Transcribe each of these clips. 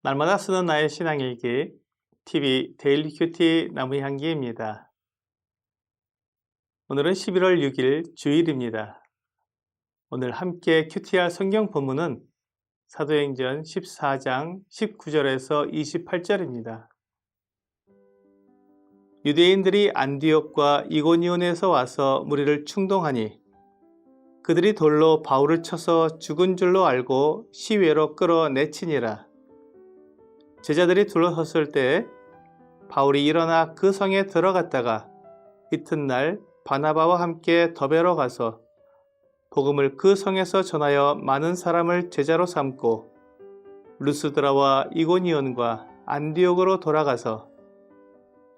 날마다 쓰는 나의 신앙일기 TV 데일리 큐티 나무의 향기입니다. 오늘은 11월 6일 주일입니다. 오늘 함께 큐티할 성경 본문은 사도행전 14장 19절에서 28절입니다. 유대인들이 안디옥과 이고니온에서 와서 무리를 충동하니 그들이 돌로 바울을 쳐서 죽은 줄로 알고 시외로 끌어내치니라. 제자들이 둘러섰을 때 바울이 일어나 그 성에 들어갔다가 이튿날 바나바와 함께 더베로 가서 복음을 그 성에서 전하여 많은 사람을 제자로 삼고 루스드라와 이고니온과 안디옥으로 돌아가서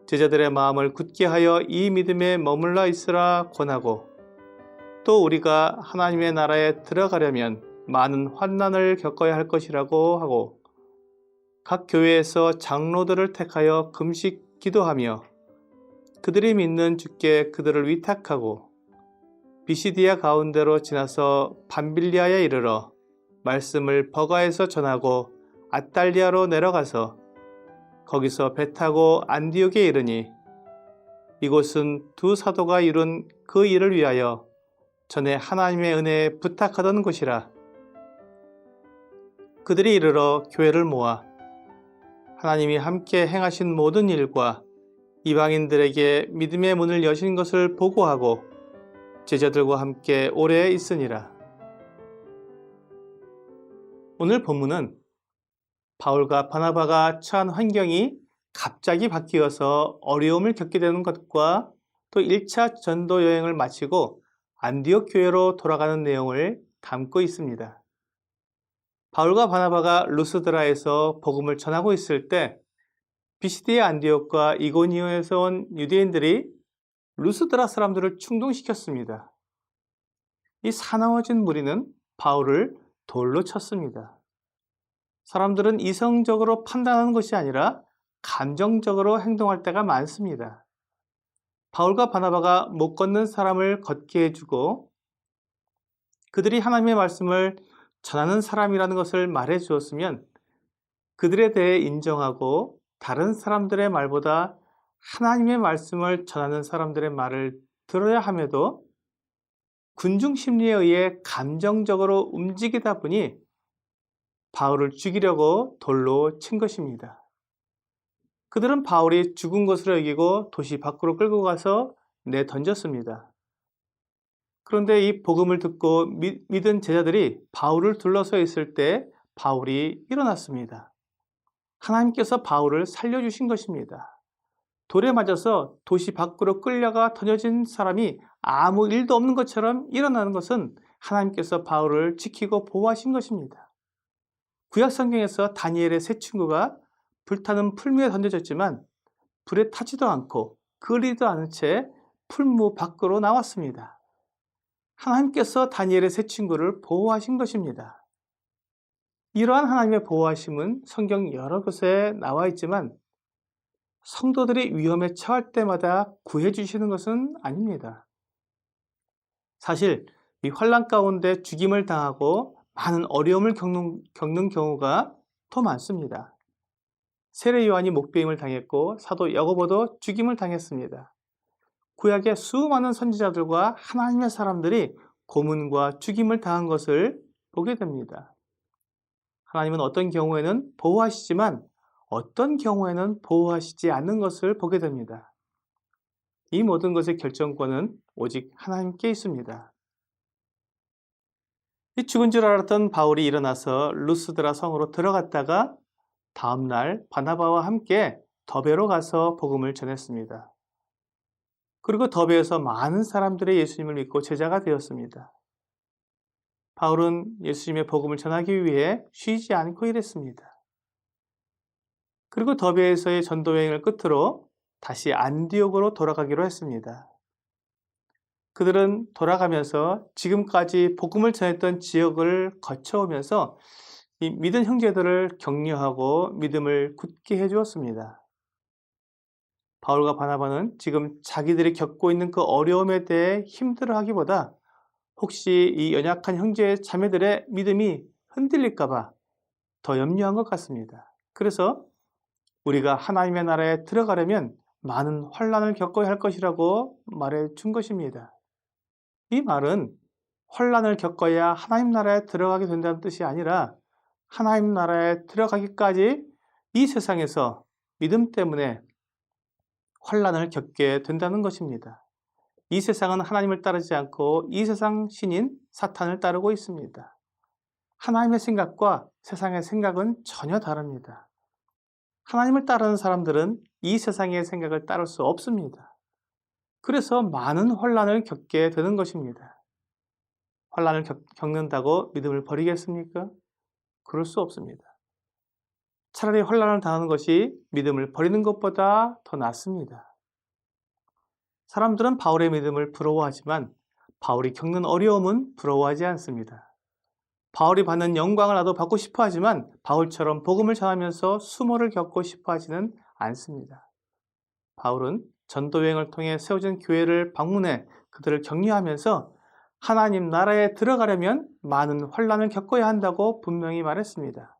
제자들의 마음을 굳게 하여 이 믿음에 머물러 있으라 권하고, 또 우리가 하나님의 나라에 들어가려면 많은 환난을 겪어야 할 것이라고 하고, 각 교회에서 장로들을 택하여 금식 기도하며 그들이 믿는 주께 그들을 위탁하고 비시디아 가운데로 지나서 밤빌리아에 이르러 말씀을 버가에서 전하고 아탈리아로 내려가서 거기서 배 타고 안디옥에 이르니, 이곳은 두 사도가 이룬 그 일을 위하여 전에 하나님의 은혜에 부탁하던 곳이라. 그들이 이르러 교회를 모아 하나님이 함께 행하신 모든 일과 이방인들에게 믿음의 문을 여신 것을 보고하고 제자들과 함께 오래 있으니라. 오늘 본문은 바울과 바나바가 처한 환경이 갑자기 바뀌어서 어려움을 겪게 되는 것과 또 1차 전도 여행을 마치고 안디옥 교회로 돌아가는 내용을 담고 있습니다. 바울과 바나바가 루스드라에서 복음을 전하고 있을 때 비시디아 안디옥과 이고니온에서 온 유대인들이 루스드라 사람들을 충동시켰습니다. 이 사나워진 무리는 바울을 돌로 쳤습니다. 사람들은 이성적으로 판단하는 것이 아니라 감정적으로 행동할 때가 많습니다. 바울과 바나바가 못 걷는 사람을 걷게 해주고 그들이 하나님의 말씀을 전하는 사람이라는 것을 말해 주었으면 그들에 대해 인정하고 다른 사람들의 말보다 하나님의 말씀을 전하는 사람들의 말을 들어야 함에도 군중 심리에 의해 감정적으로 움직이다 보니 바울을 죽이려고 돌로 친 것입니다. 그들은 바울이 죽은 것으로 여기고 도시 밖으로 끌고 가서 내던졌습니다. 그런데 이 복음을 듣고 믿은 제자들이 바울을 둘러서 있을 때 바울이 일어났습니다. 하나님께서 바울을 살려주신 것입니다. 돌에 맞아서 도시 밖으로 끌려가 던져진 사람이 아무 일도 없는 것처럼 일어나는 것은 하나님께서 바울을 지키고 보호하신 것입니다. 구약 성경에서 다니엘의 세 친구가 불타는 풀무에 던져졌지만 불에 타지도 않고 끓이지도 않은 채 풀무 밖으로 나왔습니다. 하나님께서 다니엘의 세 친구를 보호하신 것입니다. 이러한 하나님의 보호하심은 성경 여러 곳에 나와 있지만 성도들이 위험에 처할 때마다 구해주시는 것은 아닙니다. 사실 이 환난 가운데 죽임을 당하고 많은 어려움을 겪는 경우가 더 많습니다. 세례 요한이 목배임을 당했고 사도 야고보도 죽임을 당했습니다. 구약의 수많은 선지자들과 하나님의 사람들이 고문과 죽임을 당한 것을 보게 됩니다. 하나님은 어떤 경우에는 보호하시지만 어떤 경우에는 보호하시지 않는 것을 보게 됩니다. 이 모든 것의 결정권은 오직 하나님께 있습니다. 이 죽은 줄 알았던 바울이 일어나서 루스드라 성으로 들어갔다가 다음날 바나바와 함께 더베로 가서 복음을 전했습니다. 그리고 더베에서 많은 사람들이 예수님을 믿고 제자가 되었습니다. 바울은 예수님의 복음을 전하기 위해 쉬지 않고 일했습니다. 그리고 더베에서의 전도 여행을 끝으로 다시 안디옥으로 돌아가기로 했습니다. 그들은 돌아가면서 지금까지 복음을 전했던 지역을 거쳐오면서 이 믿은 형제들을 격려하고 믿음을 굳게 해주었습니다. 바울과 바나바는 지금 자기들이 겪고 있는 그 어려움에 대해 힘들어하기보다 혹시 이 연약한 형제 자매들의 믿음이 흔들릴까봐 더 염려한 것 같습니다. 그래서 우리가 하나님의 나라에 들어가려면 많은 환난을 겪어야 할 것이라고 말해 준 것입니다. 이 말은 환난을 겪어야 하나님 나라에 들어가게 된다는 뜻이 아니라 하나님 나라에 들어가기까지 이 세상에서 믿음 때문에 환난을 겪게 된다는 것입니다. 이 세상은 하나님을 따르지 않고 이 세상 신인 사탄을 따르고 있습니다. 하나님의 생각과 세상의 생각은 전혀 다릅니다. 하나님을 따르는 사람들은 이 세상의 생각을 따를 수 없습니다. 그래서 많은 환난을 겪게 되는 것입니다. 환난을 겪는다고 믿음을 버리겠습니까? 그럴 수 없습니다. 차라리 환난을 당하는 것이 믿음을 버리는 것보다 더 낫습니다. 사람들은 바울의 믿음을 부러워하지만 바울이 겪는 어려움은 부러워하지 않습니다. 바울이 받는 영광을 나도 받고 싶어 하지만 바울처럼 복음을 전하면서 수모를 겪고 싶어 하지는 않습니다. 바울은 전도 여행을 통해 세워진 교회를 방문해 그들을 격려하면서 하나님 나라에 들어가려면 많은 환난을 겪어야 한다고 분명히 말했습니다.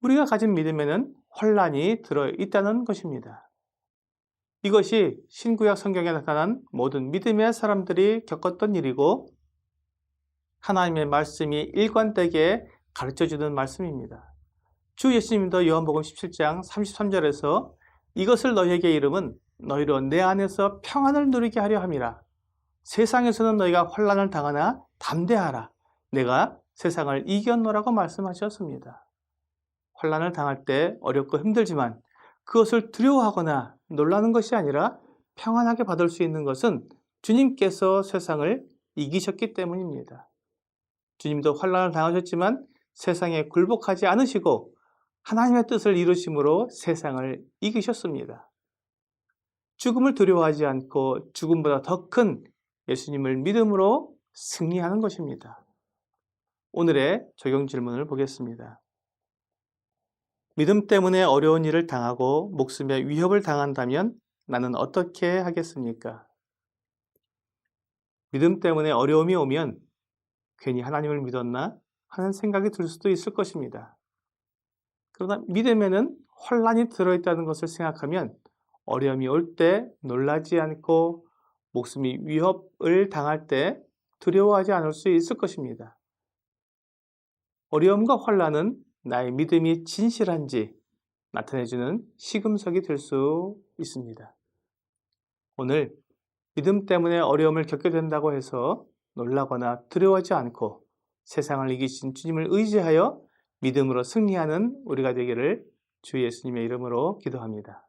우리가 가진 믿음에는 환난이 들어있다는 것입니다. 이것이 신구약 성경에 나타난 모든 믿음의 사람들이 겪었던 일이고 하나님의 말씀이 일관되게 가르쳐주는 말씀입니다. 주 예수님도 요한복음 17장 33절에서 이것을 너희에게 이름은 너희로 내 안에서 평안을 누리게 하려 함이라. 세상에서는 너희가 환난을 당하나 담대하라. 내가 세상을 이겼노라고 말씀하셨습니다. 환난을 당할 때 어렵고 힘들지만 그것을 두려워하거나 놀라는 것이 아니라 평안하게 받을 수 있는 것은 주님께서 세상을 이기셨기 때문입니다. 주님도 환난을 당하셨지만 세상에 굴복하지 않으시고 하나님의 뜻을 이루심으로 세상을 이기셨습니다. 죽음을 두려워하지 않고 죽음보다 더 큰 예수님을 믿음으로 승리하는 것입니다. 오늘의 적용 질문을 보겠습니다. 믿음 때문에 어려운 일을 당하고 목숨에 위협을 당한다면 나는 어떻게 하겠습니까? 믿음 때문에 어려움이 오면 괜히 하나님을 믿었나 하는 생각이 들 수도 있을 것입니다. 그러나 믿음에는 환난이 들어있다는 것을 생각하면 어려움이 올 때 놀라지 않고 목숨이 위협을 당할 때 두려워하지 않을 수 있을 것입니다. 어려움과 환난은 나의 믿음이 진실한지 나타내주는 시금석이 될 수 있습니다. 오늘 믿음 때문에 어려움을 겪게 된다고 해서 놀라거나 두려워하지 않고 세상을 이기신 주님을 의지하여 믿음으로 승리하는 우리가 되기를 주 예수님의 이름으로 기도합니다.